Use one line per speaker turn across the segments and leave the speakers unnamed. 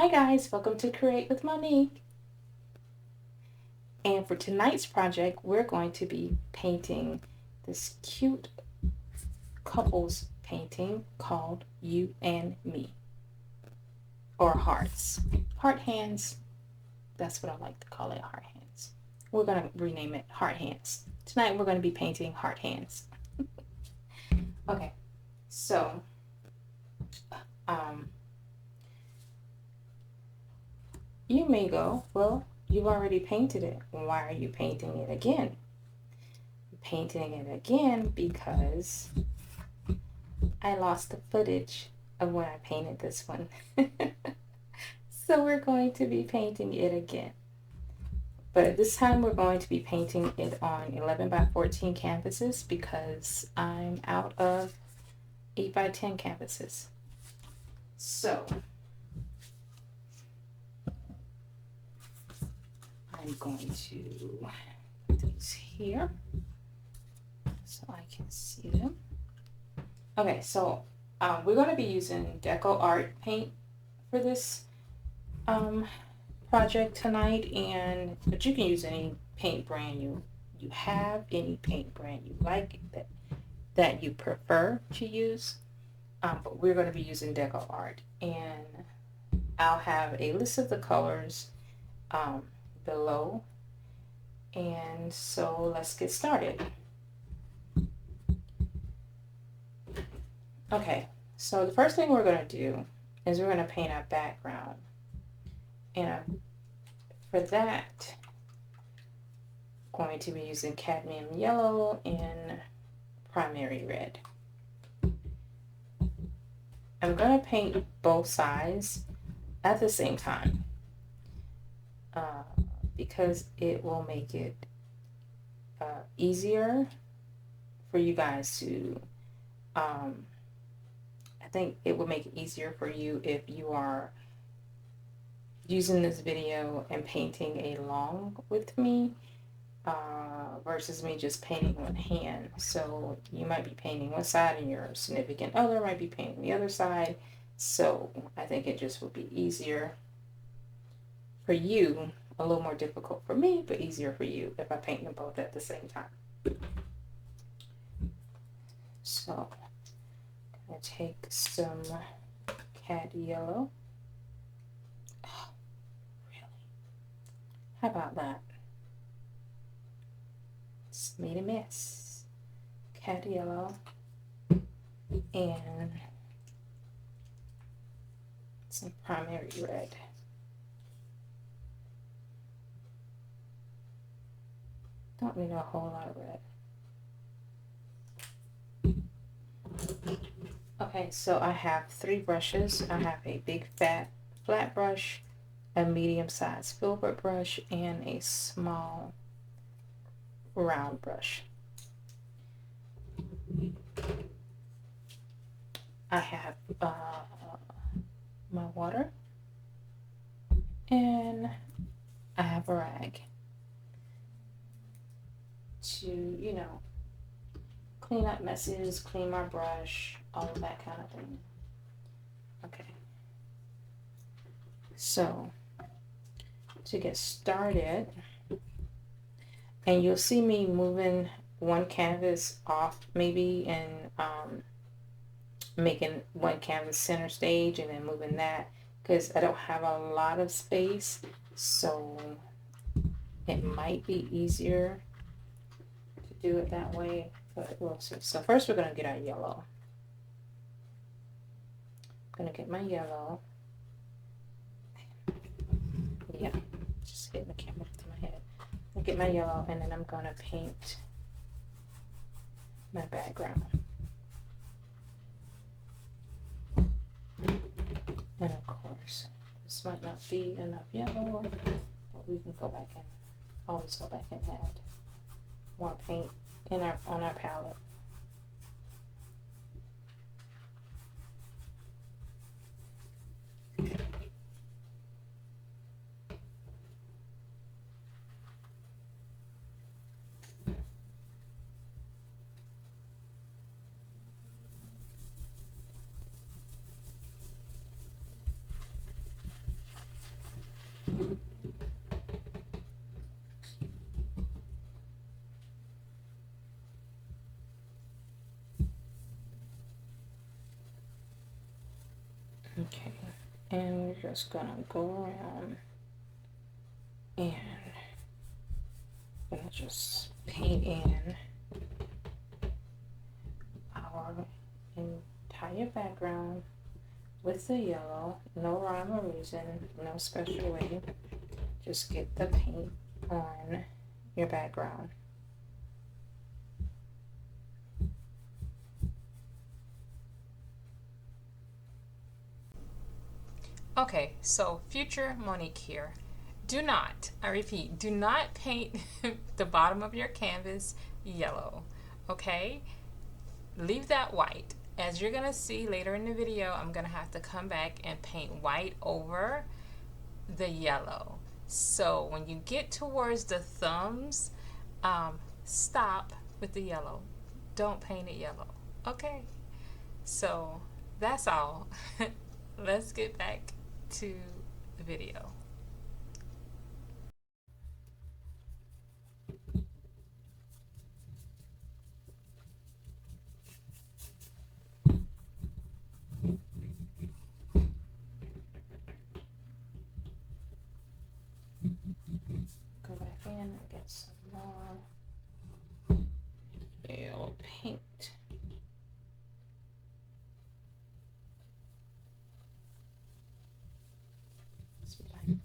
Hi guys, welcome to Create with Monique. And for tonight's project, we're going to be painting this cute couples painting called You and Me, or hearts. Heart hands, that's what I like to call it, heart hands. We're going to rename it heart hands. Tonight we're going to be painting heart hands. Okay, so um, you may go, well, you've already painted it. Why are you painting it again? Painting it again because I lost the footage of when I painted this one. So we're going to be painting it again. But this time we're going to be painting it on 11 by 14 canvases because I'm out of 8 by 10 canvases. So I'm going to put these here so I can see them. Okay, so we're going to be using Deco Art paint for this project tonight, but you can use any paint brand you have, any paint brand you like that you prefer to use. But we're going to be using Deco Art, and I'll have a list of the colors below. And so let's get started. Okay, so the first thing we're going to do is we're going to paint our background. And for that, I'm going to be using cadmium yellow and primary red. I'm going to paint both sides at the same time because it will make it easier for you guys to I think it will make it easier for you if you are using this video and painting along with me versus me just painting one hand. So you might be painting one side and your significant other might be painting the other side. So I think it just would be easier for you, a little more difficult for me, but easier for you if I paint them both at the same time. So I'm going to take some cad yellow. Oh, really? How about that? It's made a mess. Cad yellow and some primary red. Don't need a whole lot of red. Okay, so I have 3 brushes. I have a big fat flat brush, a medium-sized filbert brush, and a small round brush. I have my water, and I have a rag to, clean up messes, clean my brush, all of that kind of thing. Okay. So, to get started, and you'll see me moving one canvas off maybe, and making one canvas center stage and then moving that because I don't have a lot of space, so it might be easier to do it that way, but we'll see. So first we're going to get our yellow. I'm going to get my yellow. Yeah, just hitting the camera to my head. I'll get my yellow, and then I'm going to paint my background. And of course, this might not be enough yellow, but we can go back and always go back and add more paint on our palette. Okay, and we're just gonna go around and gonna just paint in our entire background with the yellow. No rhyme or reason, no special way. Just get the paint on your background. Okay, so future Monique here. Do not, I repeat, do not paint the bottom of your canvas yellow, okay? Leave that white. As you're gonna see later in the video, I'm gonna have to come back and paint white over the yellow. So when you get towards the thumbs, stop with the yellow. Don't paint it yellow, okay? So that's all. Let's get back to the video. Go back in and get some more yellow paint.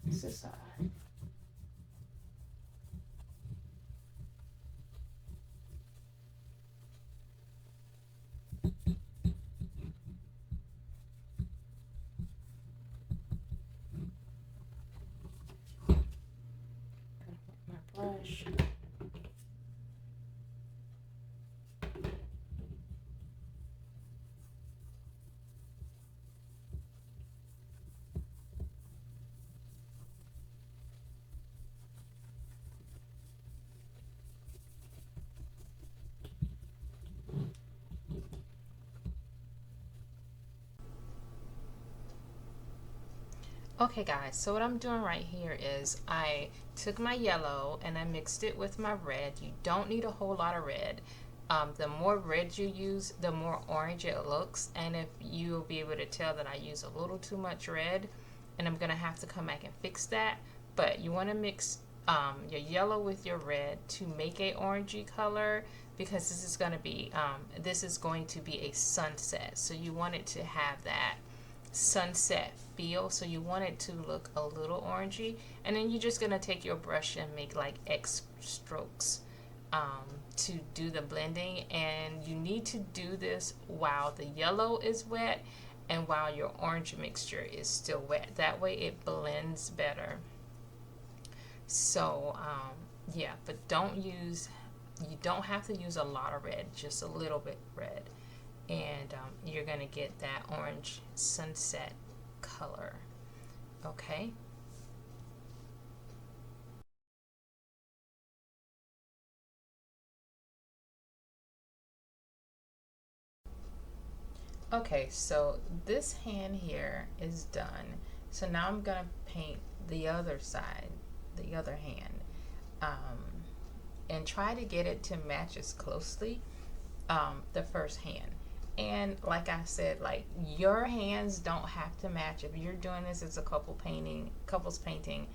This is my brush. Okay guys, so what I'm doing right here is I took my yellow and I mixed it with my red. You don't need a whole lot of red. The more red you use, the more orange it looks. And if you'll be able to tell that I use a little too much red, and I'm gonna have to come back and fix that. But you wanna mix your yellow with your red to make a orangey color, because this is going to be a sunset. So you want it to have that sunset feel, so you want it to look a little orangey, and then you're just gonna take your brush and make like X strokes to do the blending. And you need to do this while the yellow is wet and while your orange mixture is still wet. That way it blends better. So yeah, but you don't have to use a lot of red, just a little bit red, and you're gonna get that orange sunset color. Okay. Okay, so this hand here is done. So now I'm gonna paint the other side, the other hand, and try to get it to match as closely the first hand. And like I said, like, your hands don't have to match. If you're doing this as a couples painting,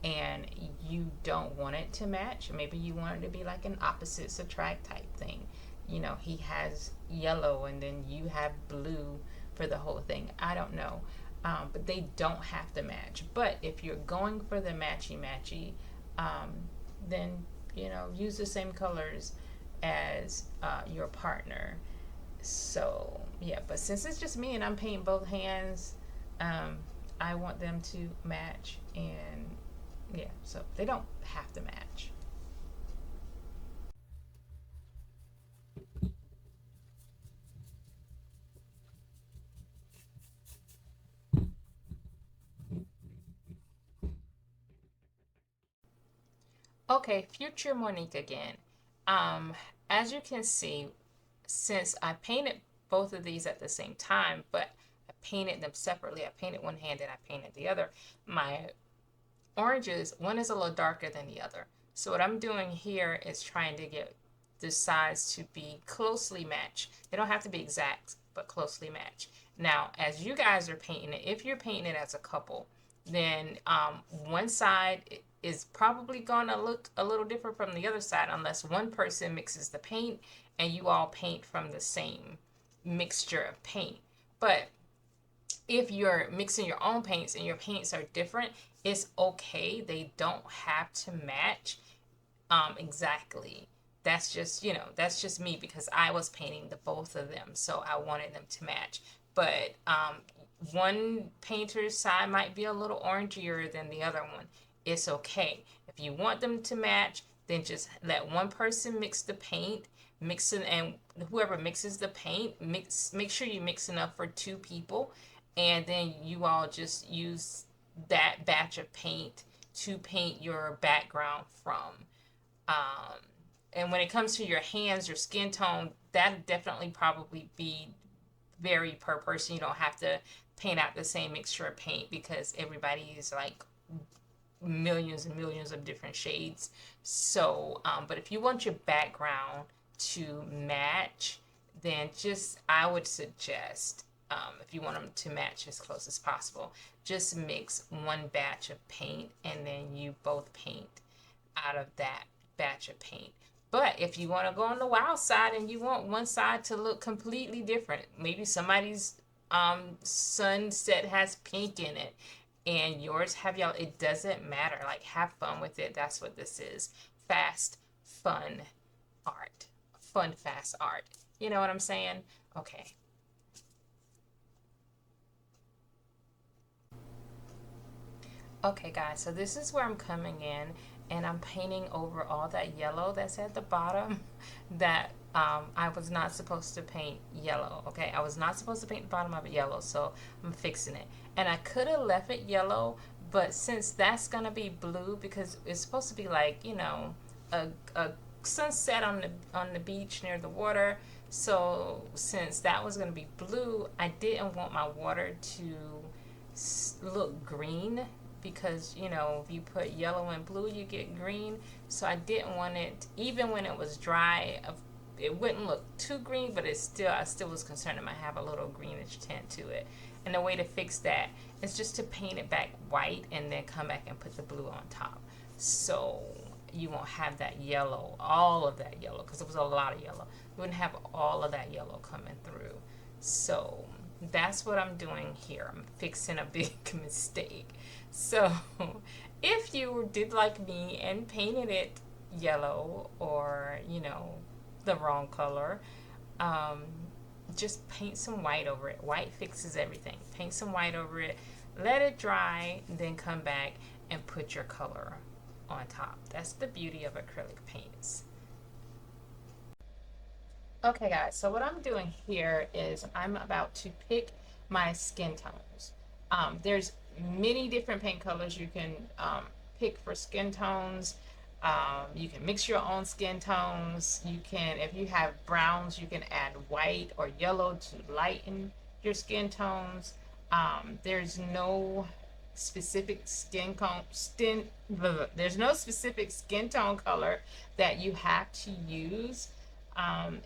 and you don't want it to match, maybe you want it to be like an opposites attract type thing. You know, he has yellow and then you have blue for the whole thing. I don't know. But they don't have to match. But if you're going for the matchy, then, you know, use the same colors as your partner. So yeah, but since it's just me and I'm painting both hands, I want them to match, and yeah, so they don't have to match. Okay, future Monique again. As you can see, since I painted both of these at the same time, but I painted them separately. I painted one hand and I painted the other. My oranges, one is a little darker than the other. So what I'm doing here is trying to get the sides to be closely matched. They don't have to be exact but closely match. Now, as you guys are painting it, if you're painting it as a couple, then one side is probably going to look a little different from the other side unless one person mixes the paint and you all paint from the same mixture of paint. But if you're mixing your own paints and your paints are different, it's okay. They don't have to match exactly. That's just, that's just me because I was painting the both of them, so I wanted them to match. But one painter's side might be a little orangier than the other one. It's okay. If you want them to match, then just let one person mix the paint, mix it, and whoever mixes the paint, make sure you mix enough for two people, and then you all just use that batch of paint to paint your background from. Um, and when it comes to your hands, your skin tone, that definitely probably be vary per person. You don't have to paint out the same mixture of paint because everybody is like millions and millions of different shades. So, but if you want your background to match, then just I would suggest if you want them to match as close as possible, just mix one batch of paint and then you both paint out of that batch of paint. But if you want to go on the wild side and you want one side to look completely different, maybe somebody's sunset has pink in it and yours have yellow, it doesn't matter. Like, have fun with it. That's what this is. Fast, fun art. Fun, fast art. You know what I'm saying? Okay. Okay, guys, so this is where I'm coming in and I'm painting over all that yellow that's at the bottom that I was not supposed to paint yellow. Okay, I was not supposed to paint the bottom of it yellow, so I'm fixing it. And I could have left it yellow, but since that's gonna be blue because it's supposed to be like, a sunset on the beach near the water. So since that was gonna be blue, I didn't want my water to look green because if you put yellow and blue you get green, so I didn't want it, even when it was dry, it wouldn't look too green, but I still was concerned it might have a little greenish tint to it. And the way to fix that is just to paint it back white and then come back and put the blue on top, so you won't have that yellow, all of that yellow, because it was a lot of yellow. You wouldn't have all of that yellow coming through. So that's what I'm doing here. I'm fixing a big mistake. So if you did like me and painted it yellow or, the wrong color, just paint some white over it. White fixes everything. Paint some white over it, let it dry, then come back and put your color on top. That's the beauty of acrylic paints. Okay, guys, so what I'm doing here is I'm about to pick my skin tones. There's many different paint colors you can pick for skin tones. You can mix your own skin tones. You can, if you have browns, you can add white or yellow to lighten your skin tones. There's no specific there's no specific skin tone color that you have to use.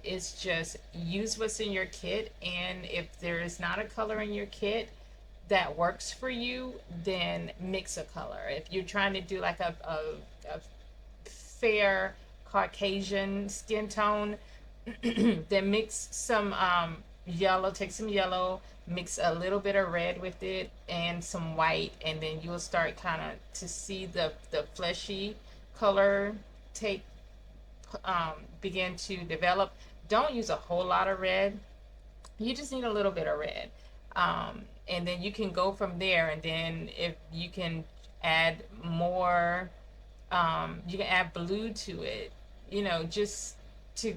It's just use what's in your kit, and if there is not a color in your kit that works for you, then mix a color. If you're trying to do like a fair Caucasian skin tone, then mix some yellow, take some yellow, mix a little bit of red with it and some white, and then you'll start kind of to see the fleshy color take begin to develop. Don't use a whole lot of red. You just need a little bit of red. And then you can go from there. And then if you can add more, you can add blue to it, just to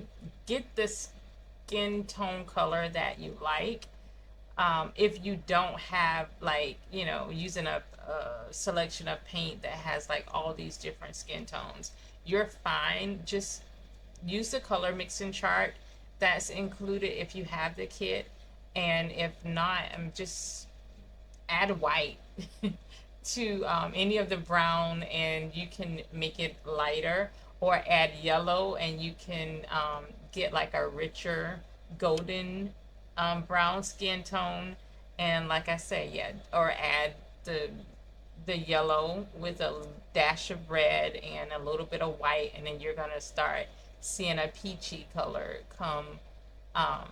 get the skin tone color that you like. If you don't have, like, using a selection of paint that has like all these different skin tones, you're fine. Just use the color mixing chart that's included if you have the kit, and if not, just add white to any of the brown and you can make it lighter, or add yellow and you can get like a richer golden brown skin tone, and like I say, yeah, or add the yellow with a dash of red and a little bit of white, and then you're gonna start seeing a peachy color um,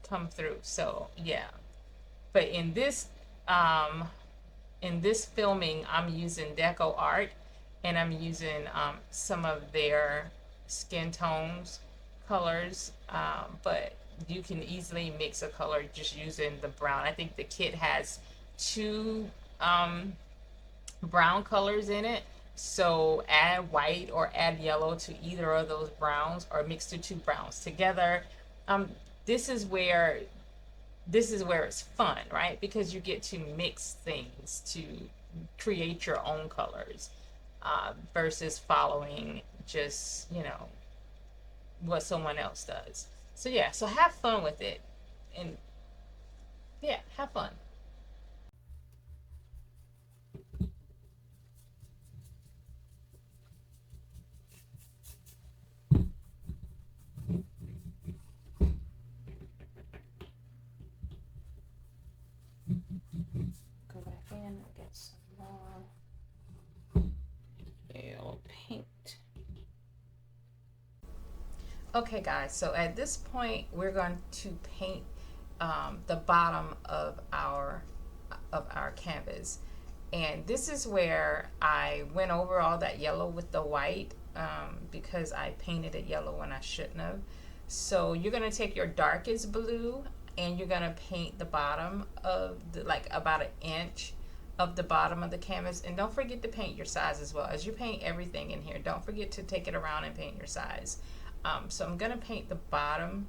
come through. So yeah, but um, in this filming, I'm using Deco Art, and I'm using some of their skin tones, colors, but you can easily mix a color just using the brown. I think the kit has two um, brown colors in it. So add white or add yellow to either of those browns, or mix the two browns together. Um, this is where it's fun, right? Because you get to mix things to create your own colors, versus following just what someone else does. So yeah, so have fun with it, and yeah, have fun. Go back in and get some more yellow paint. Okay, guys, so at this point, we're going to paint the bottom of our canvas. And this is where I went over all that yellow with the white, because I painted it yellow when I shouldn't have. So you're going to take your darkest blue, and you're going to paint the bottom of like about an inch of the bottom of the canvas. And don't forget to paint your size as well. As you paint everything in here, don't forget to take it around and paint your size. So I'm going to paint the bottom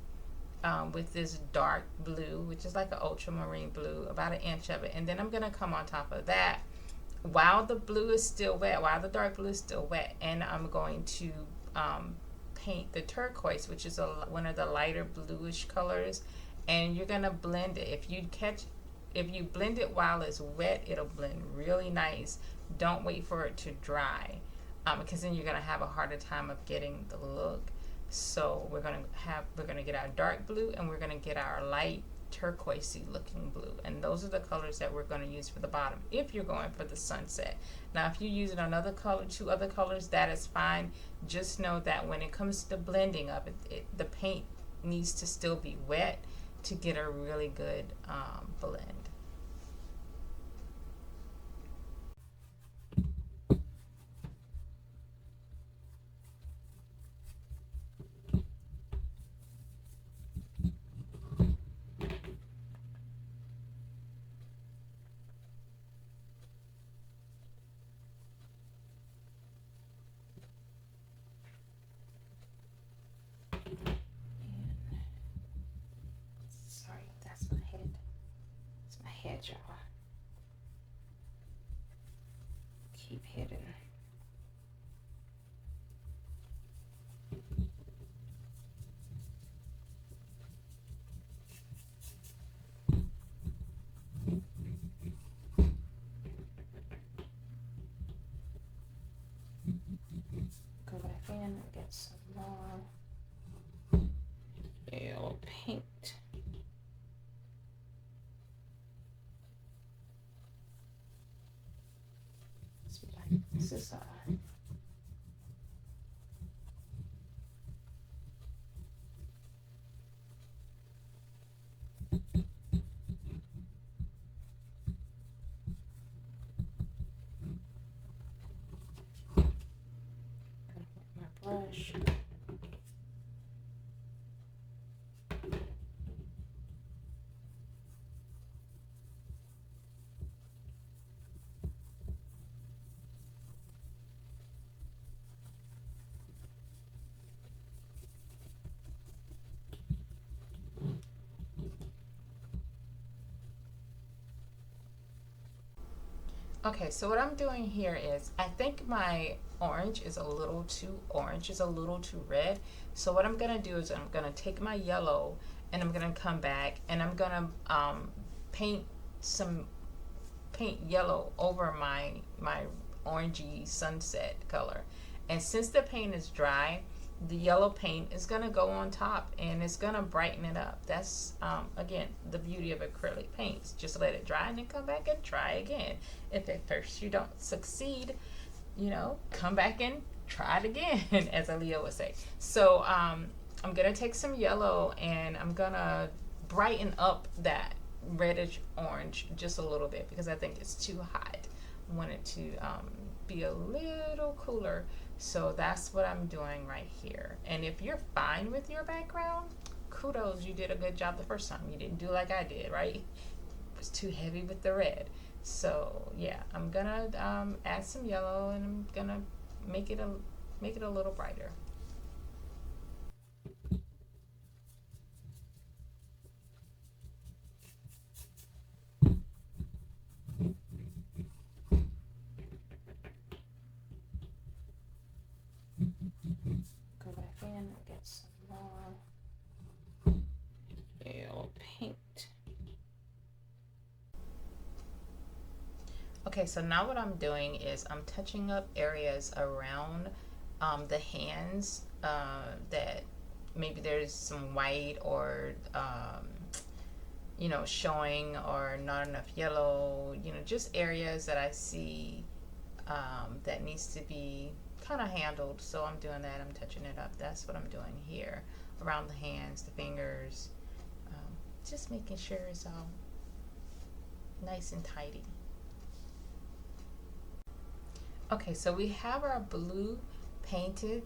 with this dark blue, which is like an ultramarine blue, about an inch of it. And then I'm going to come on top of that while the blue is still wet, while the dark blue is still wet, and I'm going to paint the turquoise, which is one of the lighter bluish colors, and you're going to blend it. If you blend it while it's wet, it'll blend really nice. Don't wait for it to dry, because then you're going to have a harder time of getting the look. So we're gonna get our dark blue, and we're gonna get our light turquoisey looking blue, and those are the colors that we're gonna use for the bottom if you're going for the sunset. Now if you're using another color, two other colors, that is fine. Just know that when it comes to blending of it, the paint needs to still be wet to get a really good blend. Sorry, that's my head. It's my head, y'all. Keep hitting. Go back in and get some more yellow paint. This is my brush. Okay, so what I'm doing here is, I think my orange is a little too orange, is a little too red. So what I'm gonna do is I'm gonna take my yellow, and I'm gonna come back, and I'm gonna paint yellow over my orangey sunset color. And since the paint is dry, the yellow paint is going to go on top and it's going to brighten it up. That's, again, the beauty of acrylic paints. Just let it dry and then come back and try again. If at first you don't succeed, you know, come back and try it again, as Aaliyah would say. So I'm going to take some yellow and I'm going to brighten up that reddish orange just a little bit because I think it's too hot. I want it to be a little cooler. So that's what I'm doing right here. And if you're fine with your background, kudos, you did a good job the first time. You didn't do like I did, right? It was too heavy with the red. So yeah, I'm gonna add some yellow and I'm gonna make it a little brighter. Go back in and get some more yellow paint. Okay, so now what I'm doing is I'm touching up areas around the hands that maybe there's some white or you know, showing or not enough yellow, you know, just areas that I see that needs to be kind of handled. So I'm doing that. I'm touching it up. That's what I'm doing here around the hands, the fingers, just making sure it's all nice and tidy. Okay, so we have our blue painted,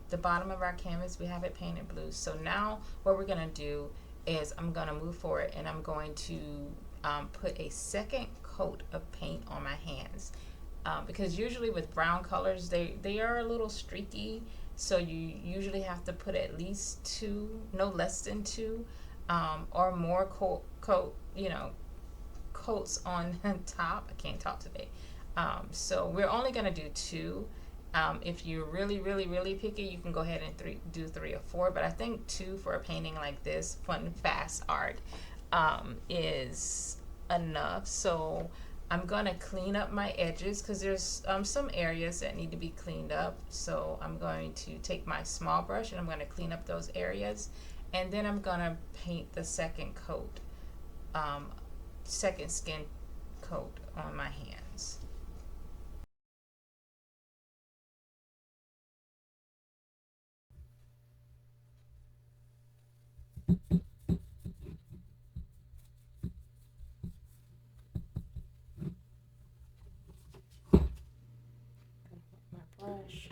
the bottom of our canvas, we have it painted blue. So now what we're gonna do is I'm gonna move forward and I'm going to put a second coat of paint on my hands. Because usually with brown colors, they are a little streaky. So you usually have to put at least two, no less than two, or more coats on top. I can't talk today. So we're only going to do two. If you're really, really, really picky, you can go ahead and do three or four. But I think two for a painting like this, fun, fast art, is enough. So I'm going to clean up my edges because there's some areas that need to be cleaned up. So I'm going to take my small brush and I'm going to clean up those areas. And then I'm going to paint the second coat, second skin coat on my hands. My brush.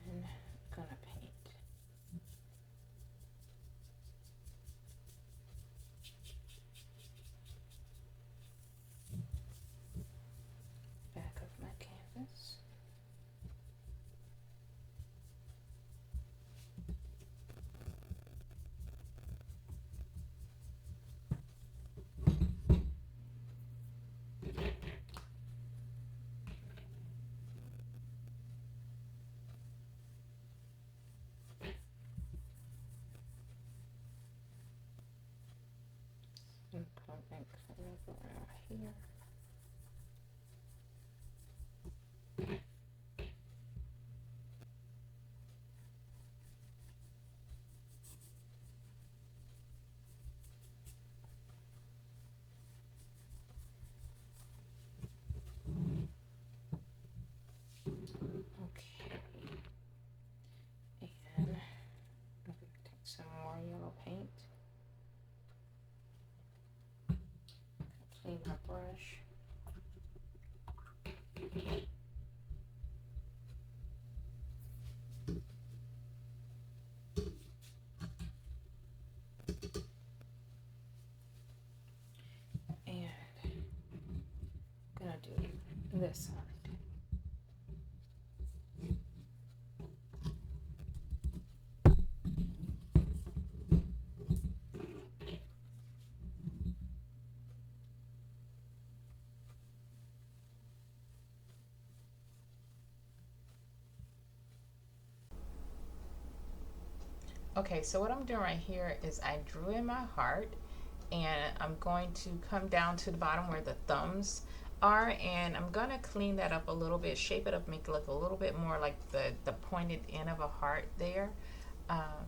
And gonna paint. Back of my canvas. And come and curve around here. Okay. And I'm gonna take some more yellow paint. Clean my brush. And gonna do this side. Okay, so what I'm doing right here is I drew in my heart, and I'm going to come down to the bottom where the thumbs are, and I'm going to clean that up a little bit, shape it up, make it look a little bit more like the pointed end of a heart there.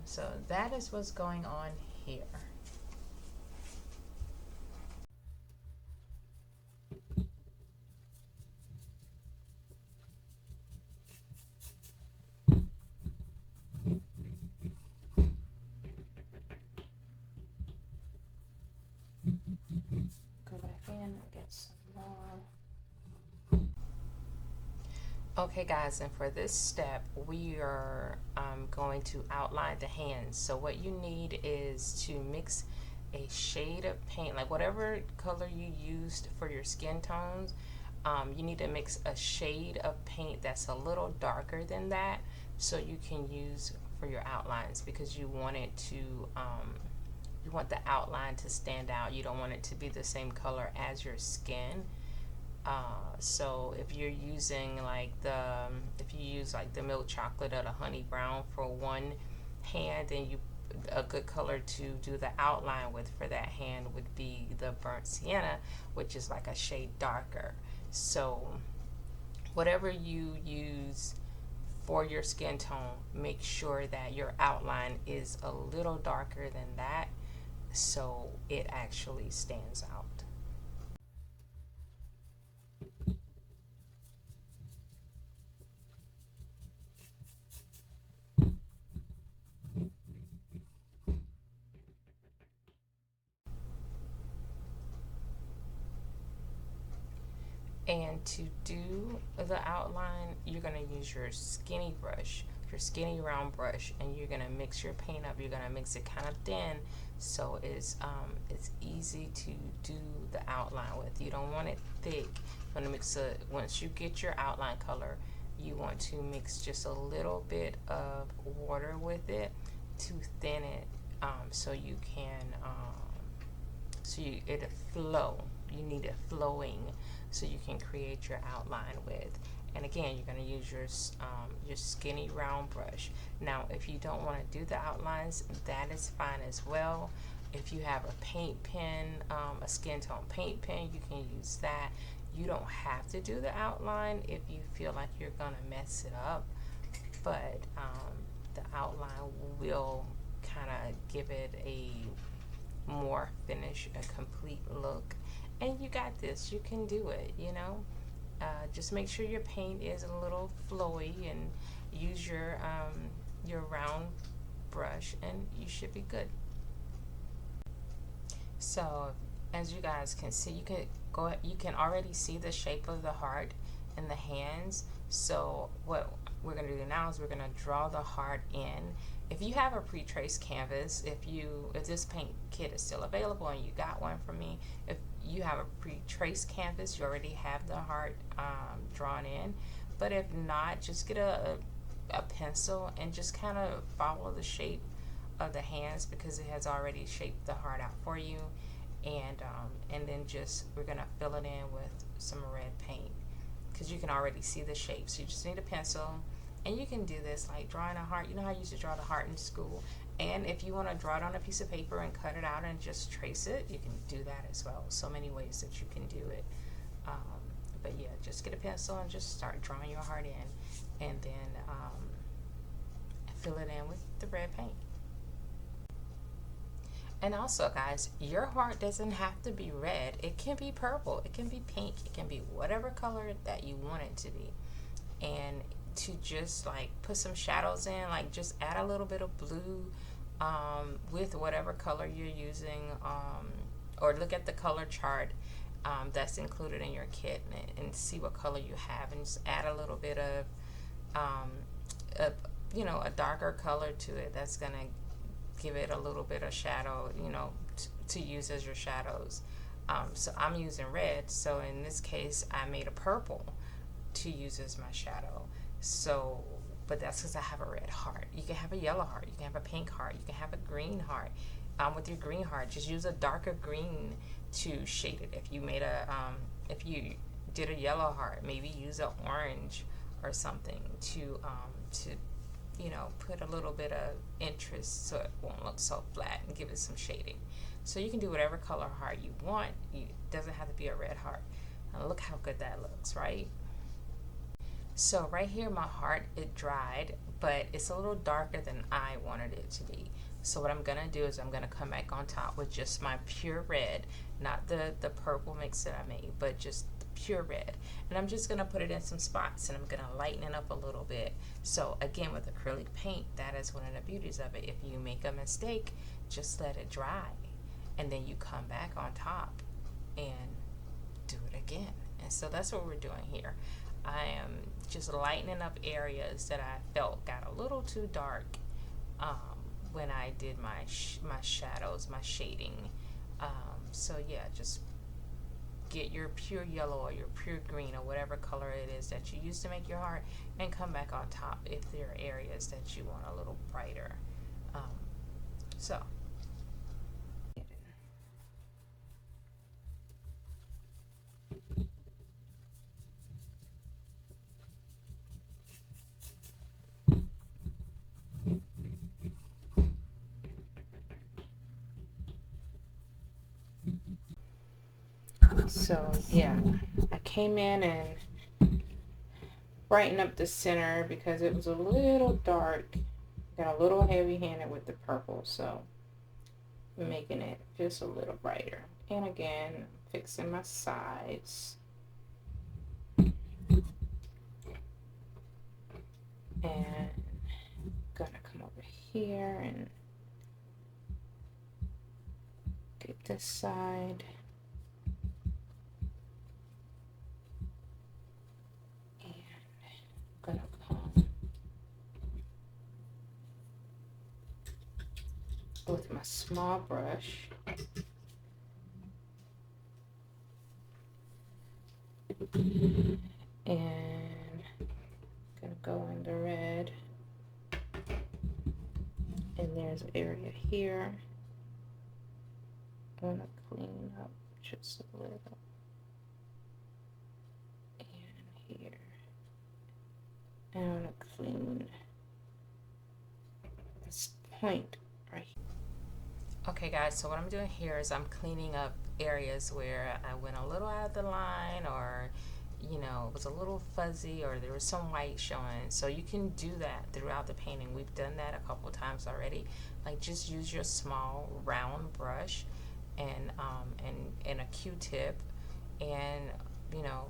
So that is what's going on here. Go back in and get some more. Okay guys, and for this step we are going to outline the hands. So what you need is to mix a shade of paint, like whatever color you used for your skin tones, you need to mix a shade of paint that's a little darker than that, so you can use for your outlines, because you want it to you want the outline to stand out. You don't want it to be the same color as your skin. So if you're using like if you use like the milk chocolate or the honey brown for one hand, then a good color to do the outline with for that hand would be the burnt sienna, which is like a shade darker. So whatever you use for your skin tone, make sure that your outline is a little darker than that, so it actually stands out. And to do the outline, you're going to use your skinny brush, your skinny round brush, and you're going to mix your paint up. You're going to mix it kind of thin, so it's easy to do the outline with. You don't want it thick. You want to mix it. Once you get your outline color, you want to mix just a little bit of water with it to thin it, so you can it'll flow. You need it flowing so you can create your outline with. And again, you're going to use your skinny round brush. Now, if you don't want to do the outlines, that is fine as well. If you have a paint pen, a skin tone paint pen, you can use that. You don't have to do the outline if you feel like you're going to mess it up, but the outline will kind of give it a more finished, a complete look. And you got this. You can do it, you know. Just make sure your paint is a little flowy, and use your round brush, and you should be good. So as you guys can see, you can already see the shape of the heart and the hands. So what we're going to do now is we're going to draw the heart in. If you have a pre-traced canvas, if this paint kit is still available and you got one from me, if you have a pre-traced canvas, you already have the heart drawn in. But if not, just get a pencil and just kind of follow the shape of the hands, because it has already shaped the heart out for you. And then we're gonna fill it in with some red paint, because you can already see the shape. So you just need a pencil, and you can do this like drawing a heart. You know how you used to draw the heart in school? And if you want to draw it on a piece of paper and cut it out and just trace it, you can do that as well. So many ways that you can do it. But yeah, just get a pencil and just start drawing your heart in, and then fill it in with the red paint. And also, guys, your heart doesn't have to be red. It can be purple. It can be pink. It can be whatever color that you want it to be. And to just like put some shadows in, like just add a little bit of blue with whatever color you're using, or look at the color chart that's included in your kit, and see what color you have, and just add a little bit of a darker color to it that's gonna give it a little bit of shadow, to use as your shadows. So I'm using red, so in this case I made a purple to use as my shadow. So, but that's because I have a red heart. You can have a yellow heart, you can have a pink heart, you can have a green heart. With your green heart, just use a darker green to shade it. If you did a yellow heart, maybe use an orange or something to you know, put a little bit of interest so it won't look so flat and give it some shading. So you can do whatever color heart you want. It doesn't have to be a red heart. Now look how good that looks, right? So right here, my heart, it dried, but it's a little darker than I wanted it to be. So what I'm gonna do is I'm gonna come back on top with just my pure red, not the purple mix that I made, but just the pure red. And I'm just gonna put it in some spots and I'm gonna lighten it up a little bit. So again, with acrylic paint, that is one of the beauties of it. If you make a mistake, just let it dry. And then you come back on top and do it again. And so that's what we're doing here. I am just lightening up areas that I felt got a little too dark when I did my shadows, my shading. So yeah, just get your pure yellow or your pure green or whatever color it is that you use to make your heart, and come back on top if there are areas that you want a little brighter. So So yeah, I came in and brightened up the center because it was a little dark. Got a little heavy-handed with the purple, so making it just a little brighter. And again, fixing my sides. And gonna come over here and get this side. Gonna come with my small brush and gonna go in the red, and there's an area here I'm gonna clean up just a little, and here and I'm gonna clean this point right here. Okay guys, so what I'm doing here is I'm cleaning up areas where I went a little out of the line, or you know, it was a little fuzzy, or there was some white showing. So you can do that throughout the painting. We've done that a couple times already. Like, just use your small round brush and a Q-tip, and you know,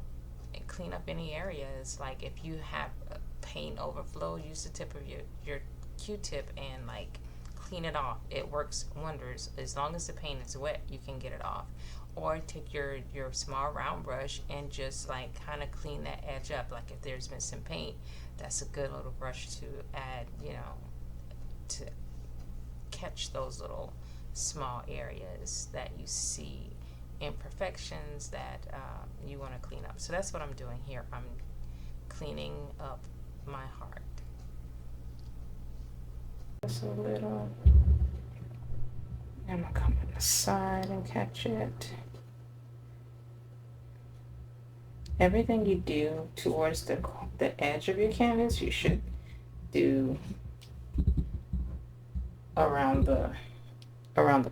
and clean up any areas. Like if you have paint overflow, use the tip of your Q-tip and like clean it off. It works wonders. As long as the paint is wet, you can get it off. Or take your small round brush and just like kind of clean that edge up. Like if there's been some paint, that's a good little brush to add, you know, to catch those little small areas that you see, imperfections that you want to clean up. So that's what I'm doing here. I'm cleaning up my heart. Just a little. I'm gonna come on the side and catch it. Everything you do towards the edge of your canvas, you should do around the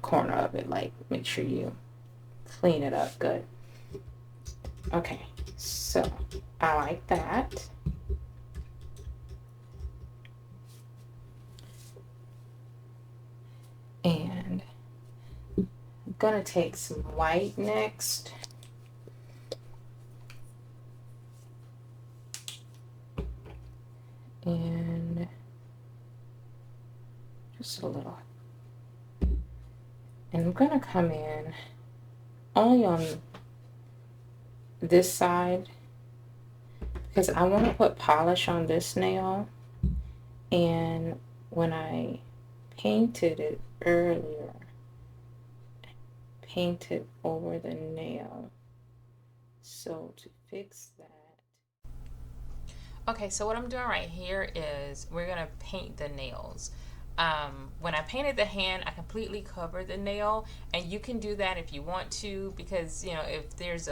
corner of it. Like, make sure you clean it up good. Okay, so I like that. And I'm gonna take some white next. And just a little. And I'm gonna come in only on this side because I want to put polish on this nail. And when I painted it earlier, I painted over the nail. So to fix that. Okay, so what I'm doing right here is we're gonna paint the nails. When I painted the hand, I completely covered the nail, and you can do that if you want to, because you know, if there's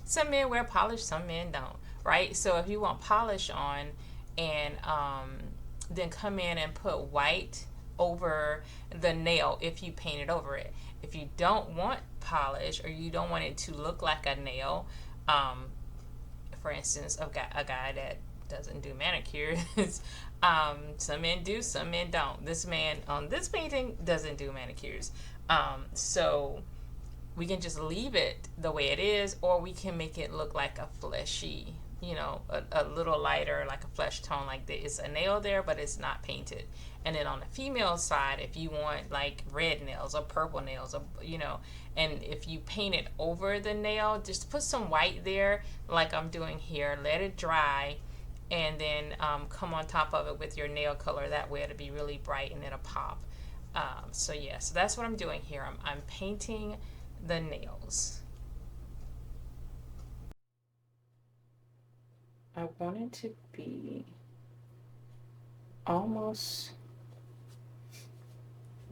some men wear polish, some men don't, right? So if you want polish on, and
then come in and put white over the nail if you painted over it. If you don't want polish or you don't want it to look like a nail, um, for instance, a guy that doesn't do manicures, some men do, some men don't. This man on this painting doesn't do manicures. So we can just leave it the way it is, or we can make it look like a fleshy, a little lighter, like a flesh tone, like it's a nail there, but it's not painted. And then on the female side, if you want like red nails or purple nails, and if you paint it over the nail, just put some white there, like I'm doing here, let it dry, and then come on top of it with your nail color. That way it'll be really bright and it'll pop. So yeah, so that's what I'm doing here. I'm painting the nails.
I want it to be almost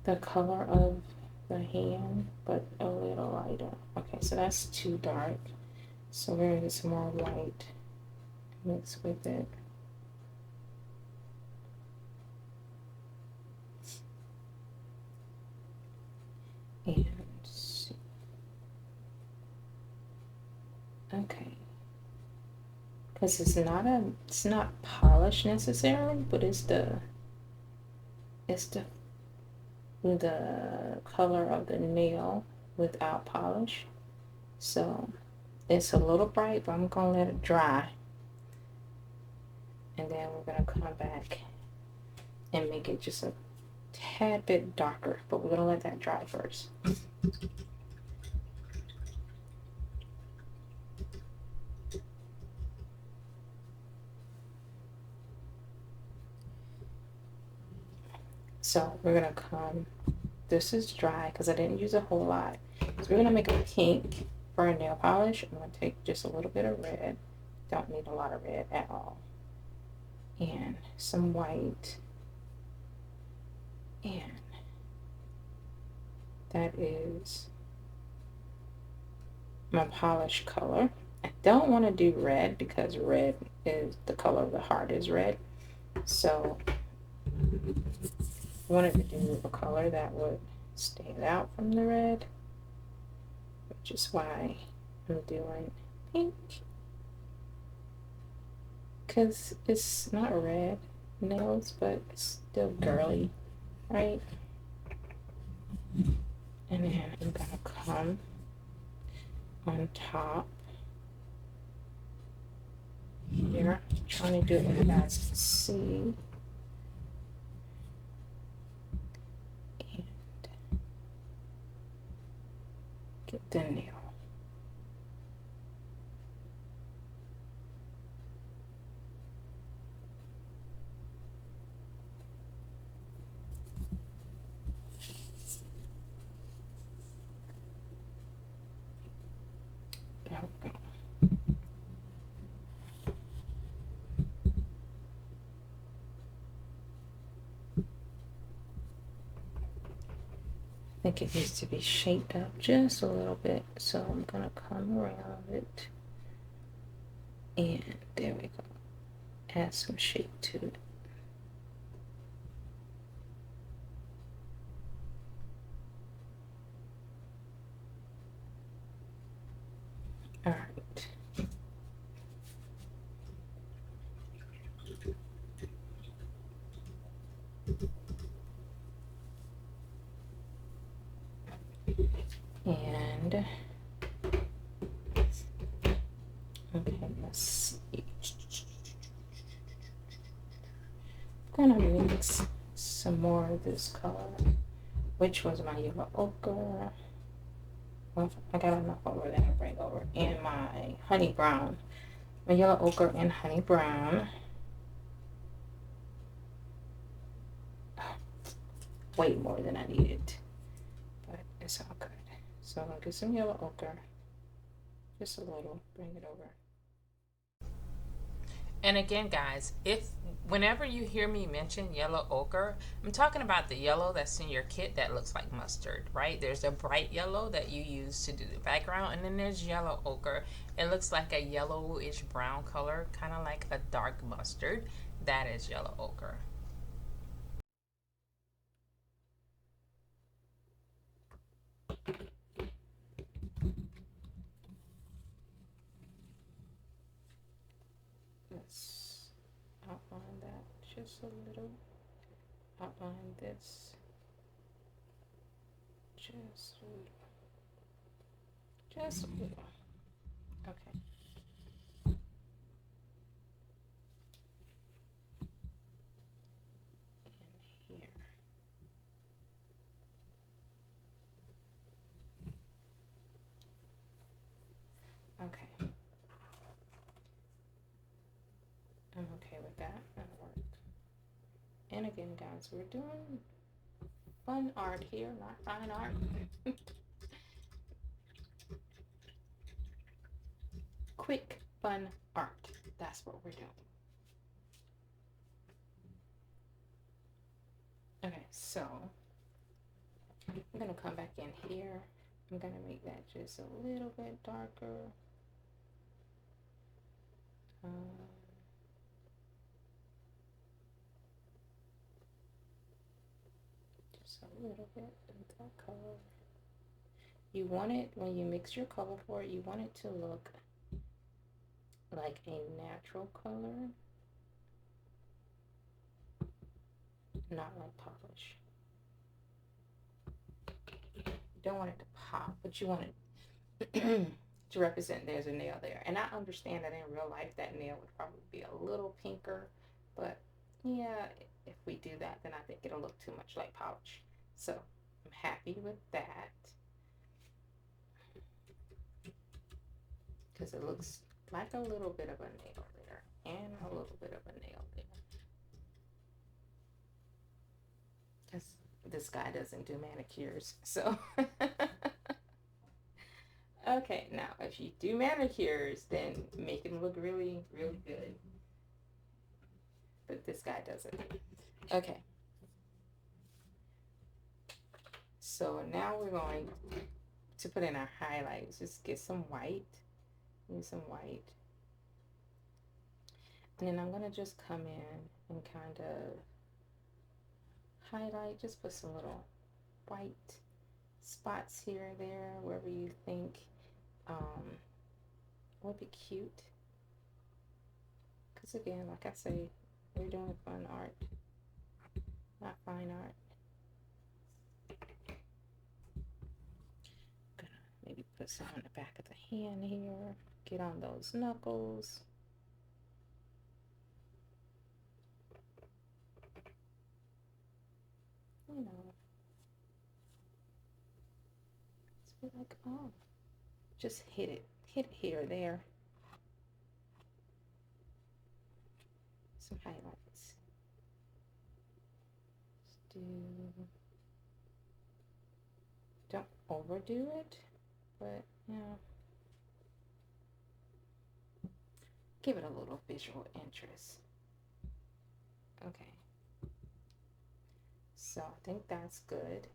the color of the hand, but a little lighter. Okay, so that's too dark. So we're gonna get some more white mixed with it. And okay, because it's not polished necessarily, but it's the color of the nail without polish. So it's a little bright, but I'm gonna let it dry, and then we're gonna come back and make it just a tad bit darker, but we're gonna let that dry first. So we're gonna come, this is dry because I didn't use a whole lot. So we're gonna make a pink for our nail polish. I'm gonna take just a little bit of red. Don't need a lot of red at all. And some white. And that is my polish color. I don't want to do red because red is the color of the heart is red. So I wanted to do a color that would stand out from the red, which is why I'm doing pink, because it's not red nails, but it's still girly, right? And then I'm gonna come on top here, trying to do it what you guys can see. And get the nail. There we go. I think it needs to be shaped up just a little bit, so I'm gonna come around it, and there we go. Add some shape to it. All right. And okay, let's see. I'm gonna mix some more of this color, which was my yellow ochre. Well, I got enough over there to bring over, and my honey brown, my yellow ochre and honey brown. Way more than I needed, but it's all good. So I'm gonna get some yellow ochre, just a little, bring it over.
And again, guys, if whenever you hear me mention yellow ochre, I'm talking about the yellow that's in your kit that looks like mustard, right? There's a bright yellow that you use to do the background, and then there's yellow ochre. It looks like a yellowish brown color, kind of like a dark mustard. That is yellow ochre.
just a little. Outline this just a little. Just a little. Okay. And here. Okay. I'm okay with that. That worked. And again, guys, we're doing fun art here, not fine art. Quick, fun art. That's what we're doing. Okay, so I'm going to come back in here. I'm going to make that just a little bit darker. Just a little bit of that color. You want it, when you mix your color for it, you want it to look like a natural color, not like polish. You don't want it to pop, but you want it to represent there's a nail there. And I understand that in real life that nail would probably be a little pinker, but yeah, if we do that, then I think it'll look too much like polish. So I'm happy with that because it looks like a little bit of a nail there and a little bit of a nail there. Because this guy doesn't do manicures, so okay, now if you do manicures, then make them look really, really good. But this guy doesn't. Okay. So now we're going to put in our highlights. Just get some white. Use some white. And then I'm going to just come in and kind of highlight. Just put some little white spots here or there, wherever you think would be cute. Because again, like I say, we're doing fun art, not fine art. Gonna maybe put some on the back of the hand here. Get on those knuckles. You know, it's be like, oh, just hit it here or there. Some highlights. Don't overdo it, but you know, give it a little visual interest. Okay, so I think that's good.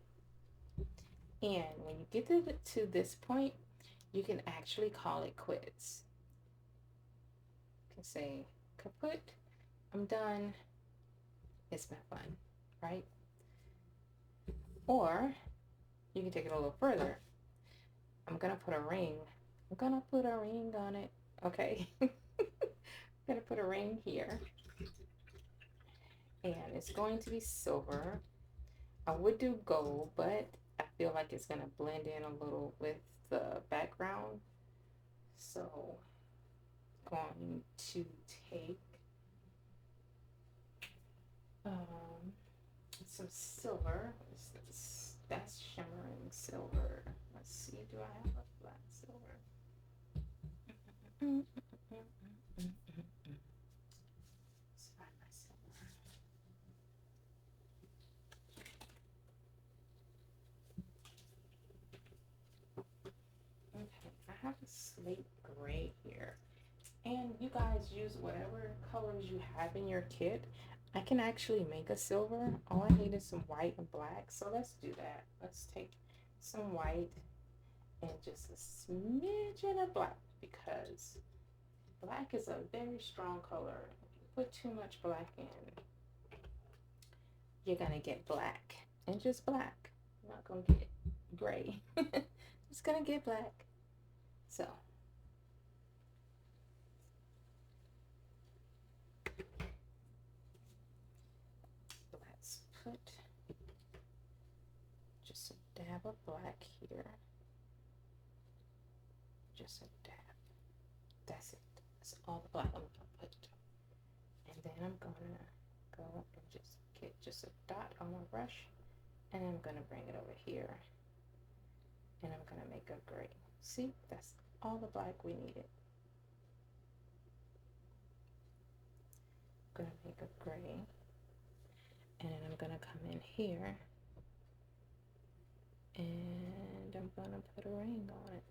And when you get to this point, you can actually call it quits. You can say kaput, I'm done, it's been fun, right? Or you can take it a little further. I'm gonna put a ring. I'm gonna put a ring on it. Okay. I'm gonna put a ring here. And it's going to be silver. I would do gold, but I feel like it's gonna blend in a little with the background. So I'm going to take some silver. That's shimmering silver. Let's see, do I have a flat silver? Let's find my silver. Okay, I have a slate gray here. And you guys use whatever colors you have in your kit. I can actually make a silver. All I need is some white and black. So let's do that. Let's take some white and just a smidgen of black, because black is a very strong color. If you put too much black in, you're gonna get black, and just black. You're not gonna get gray. Just gonna get black. So dab of black here. Just a dab. That's it. That's all the black I'm gonna put. And then I'm gonna go and just get just a dot on my brush, and I'm gonna bring it over here, and I'm gonna make a gray. See, that's all the black we needed. I'm gonna make a gray, and then I'm gonna come in here, and I'm gonna put a ring on it.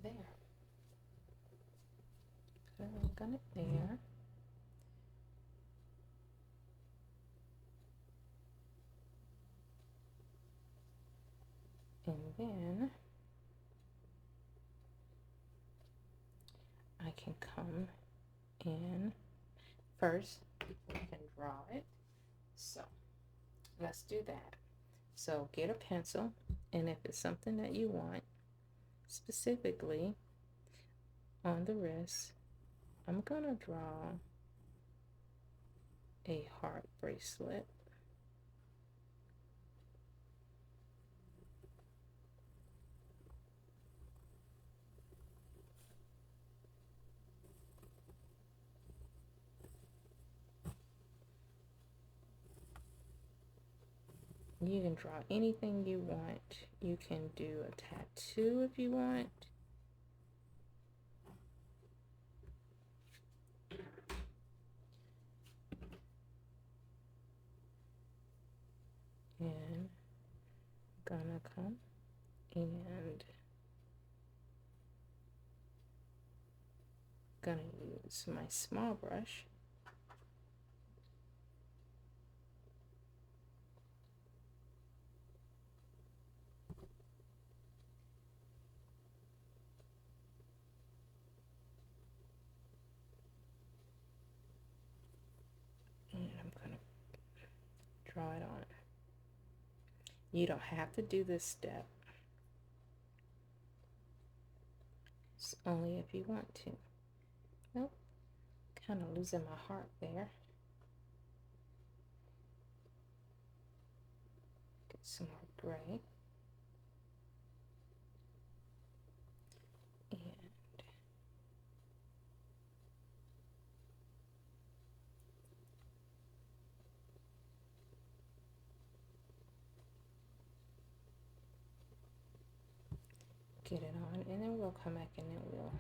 There. So I'm gonna there. And then I can come in first before I can draw it. So let's do that. So get a pencil, and if it's something that you want specifically on the wrist, I'm gonna draw a heart bracelet. You can draw anything you want. You can do a tattoo if you want. And gonna come and gonna use my small brush and I'm gonna draw it on. You don't have to do this step. It's only if you want to. Nope. Kind of losing my heart there. Get some more gray. And get it on, and then we'll come back and then we'll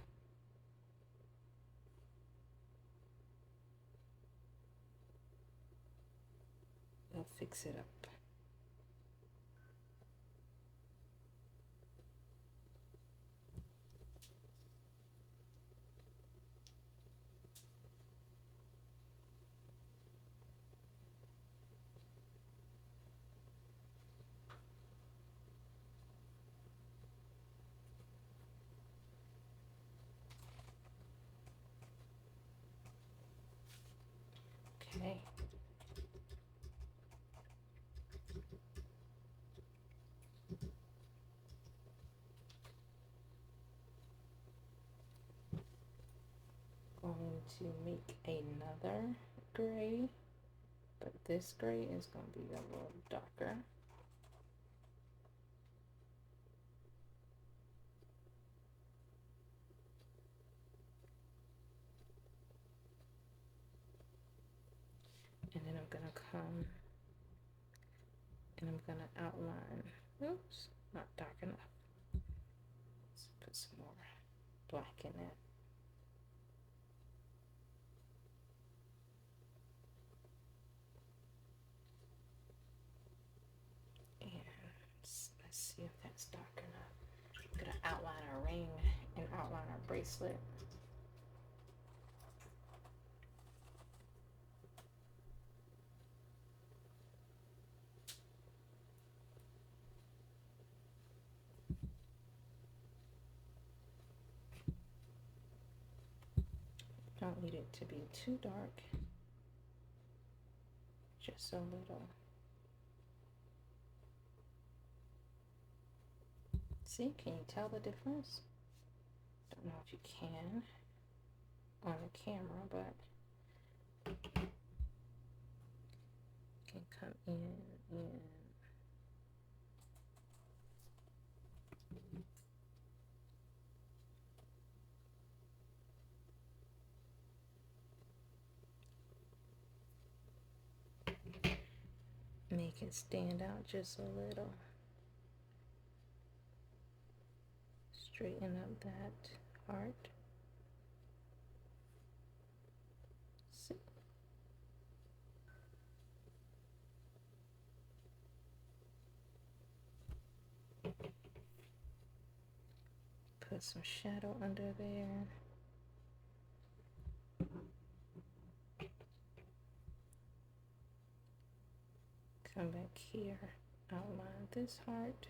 fix it up. Okay. Going to make another gray, but this gray is going to be a little darker. And then I'm going to come and I'm going to outline. Oops, not dark enough. Let's put some more black in it. And let's see if that's dark enough. I'm going to outline our ring and outline our bracelet. Don't need it to be too dark, just a little. See, can you tell the difference? Don't know if you can on the camera, but can come in and make it stand out just a little. Straighten up that heart. See? Put some shadow under there. Come back here, outline this heart.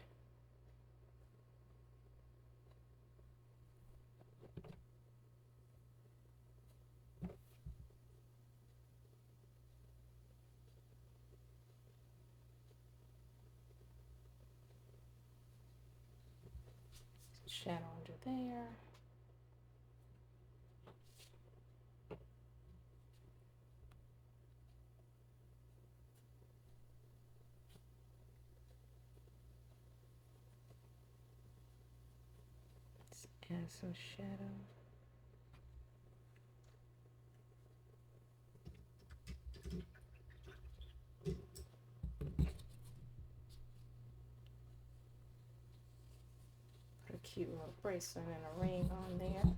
Shadow under there. Let's add some shadow. Put a cute little bracelet and a ring on there.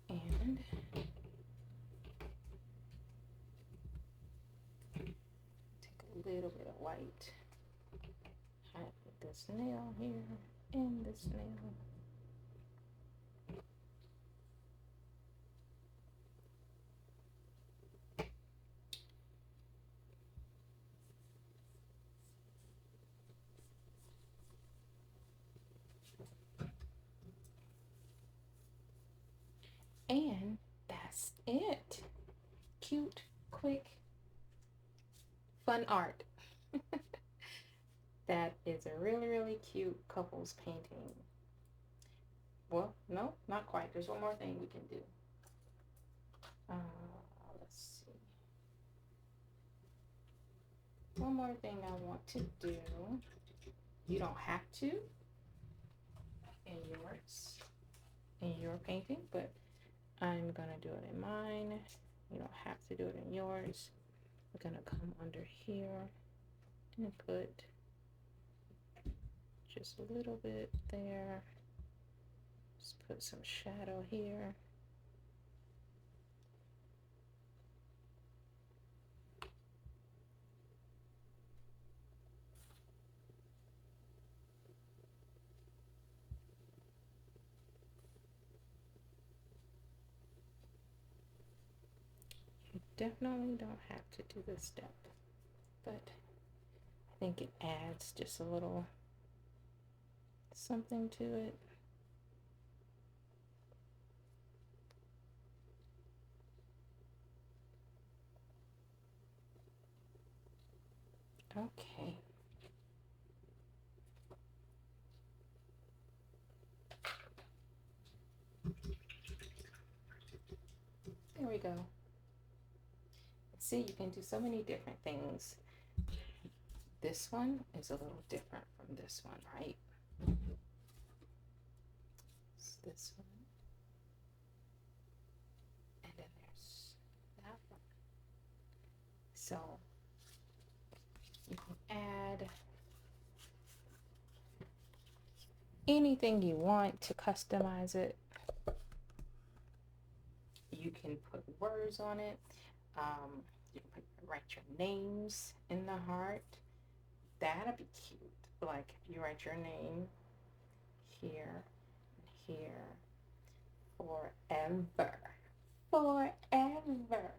And take a little bit of white. Highlight this nail here and this nail. And that's it. Cute, quick, fun art. That is a really, really cute couples painting. Well, no, not quite. There's one more thing we can do. Let's see. One more thing I want to do. You don't have to in your painting, but I'm gonna do it in mine. You don't have to do it in yours. I'm gonna come under here and put just a little bit there. Just put some shadow here. You definitely don't have to do this step, but I think it adds just a little something to it. Okay. There we go. See, you can do so many different things. This one is a little different from this one, right? It's this one. And then there's that one. So you can add anything you want to customize it. You can put words on it. You can write your names in the heart. That'd be cute. Like if you write your name here and here, forever. Forever.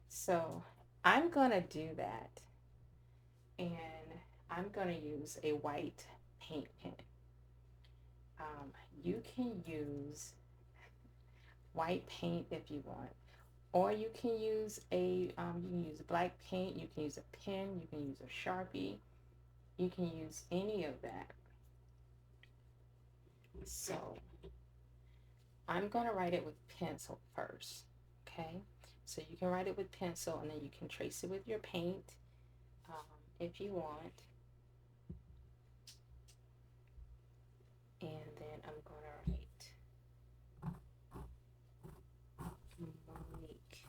So I'm gonna do that, and I'm gonna use a white paint pen. You can use white paint if you want, or you can use black paint. You can use a pen, you can use a Sharpie, you can use any of that. So I'm going to write it with pencil first, okay? So you can write it with pencil, and then you can trace it with your paint if you want. And then I'm going to write Monique.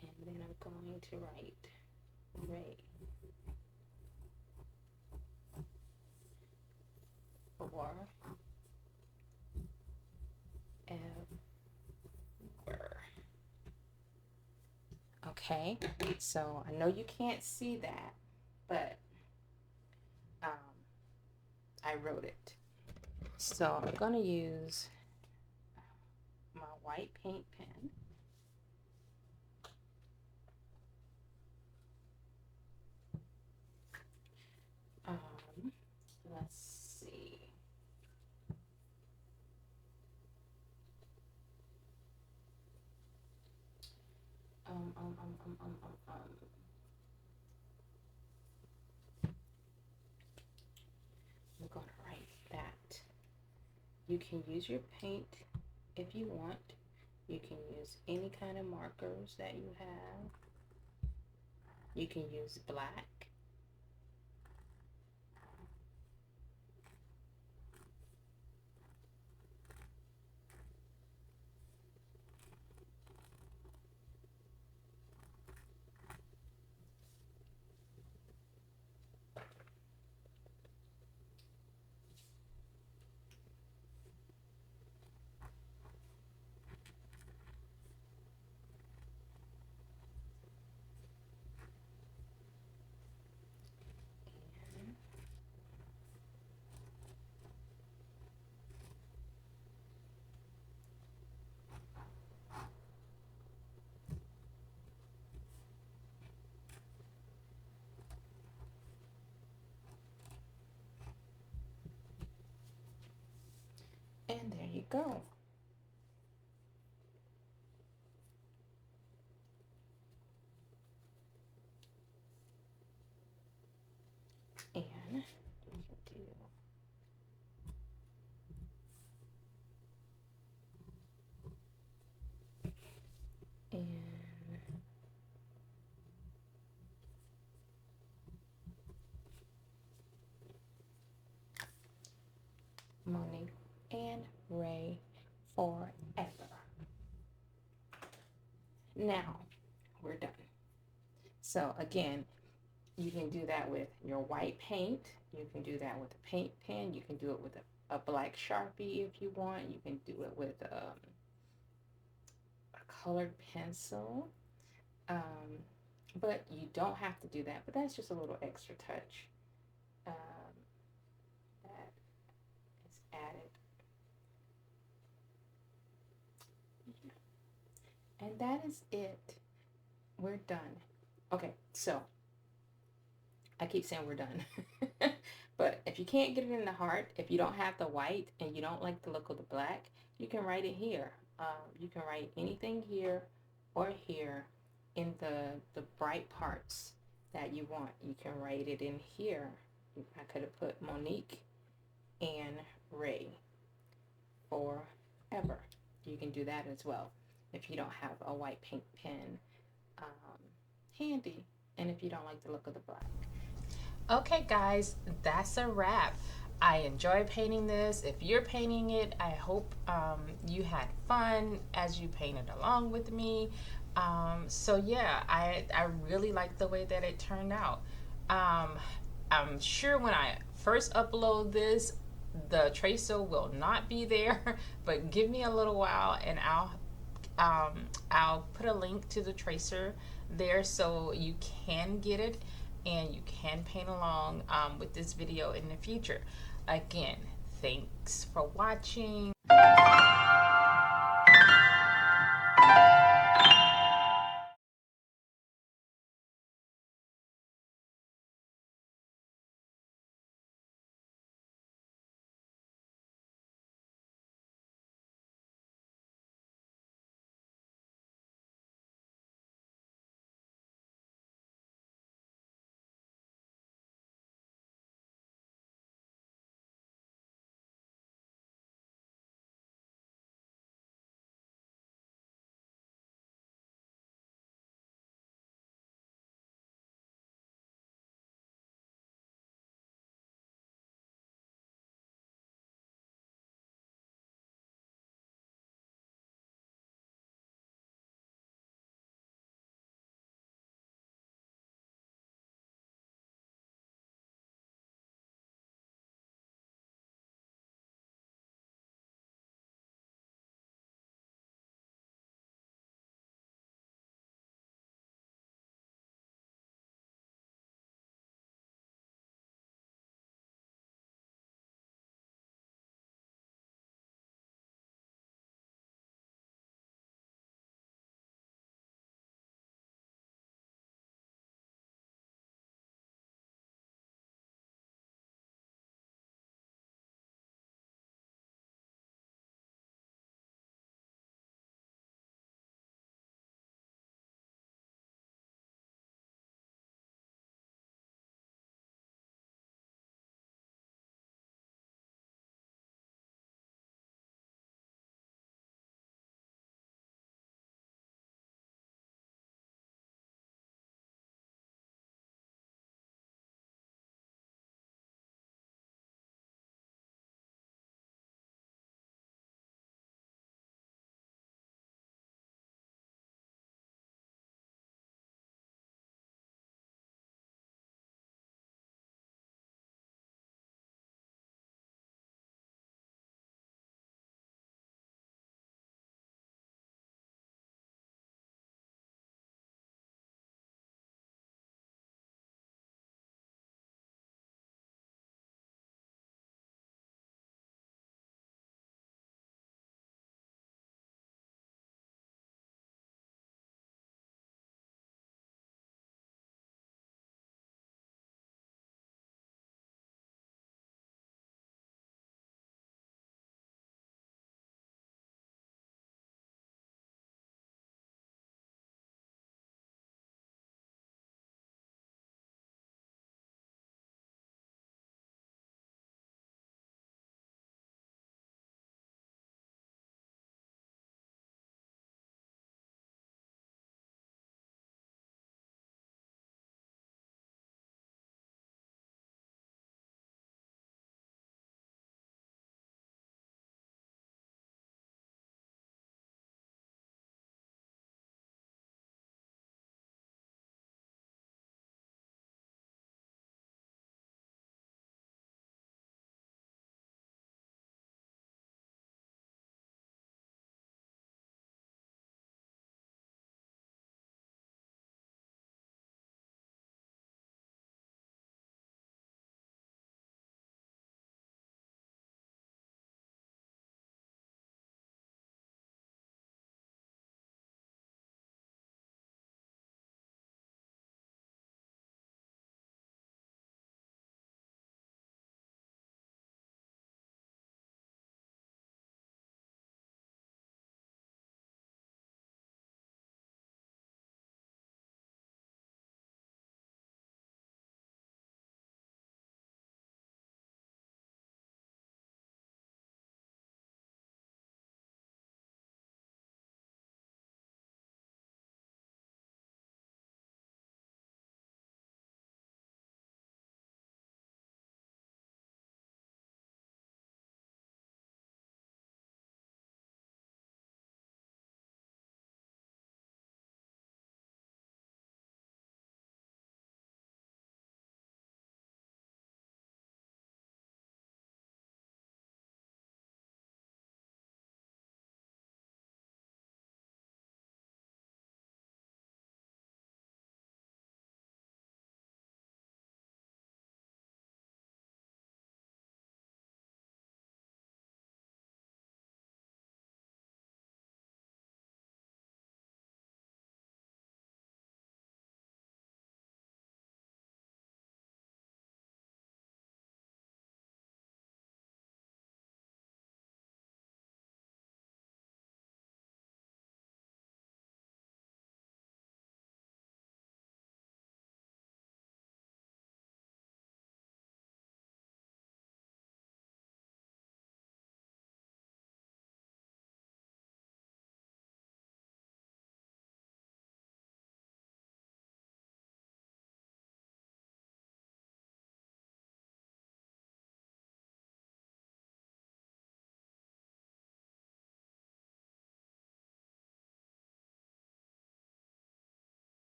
And then I'm going to write Ray. Or ever. Okay, so I know you can't see that, but I wrote it. So I'm going to use my white paint pen. Let's see. I'm going to write that. You can use your paint if you want. You can use any kind of markers that you have. You can use black. And there you go. And we can do Monique and Ray forever. Now we're done. So again, you can do that with your white paint. You can do that with a paint pen. You can do it with a black Sharpie if you want. You can do it with a colored pencil. But you don't have to do that. But that's just a little extra touch that is added. And that is it. We're done. Okay, so I keep saying we're done. But if you can't get it in the heart, if you don't have the white and you don't like the look of the black, you can write it here. You can write anything here or here in the bright parts that you want. You can write it in here. I could have put Monique and Ray forever. You can do that as well if you don't have a white paint pen handy, and if you don't like the look of the black.
Okay guys, that's a wrap. I enjoy painting this. If you're painting it, I hope you had fun as you painted along with me. So yeah, I really like the way that it turned out. I'm sure when I first upload this, the tracer will not be there, but give me a little while and I'll put a link to the tracer there so you can get it and you can paint along with this video in the future. Again, thanks for watching.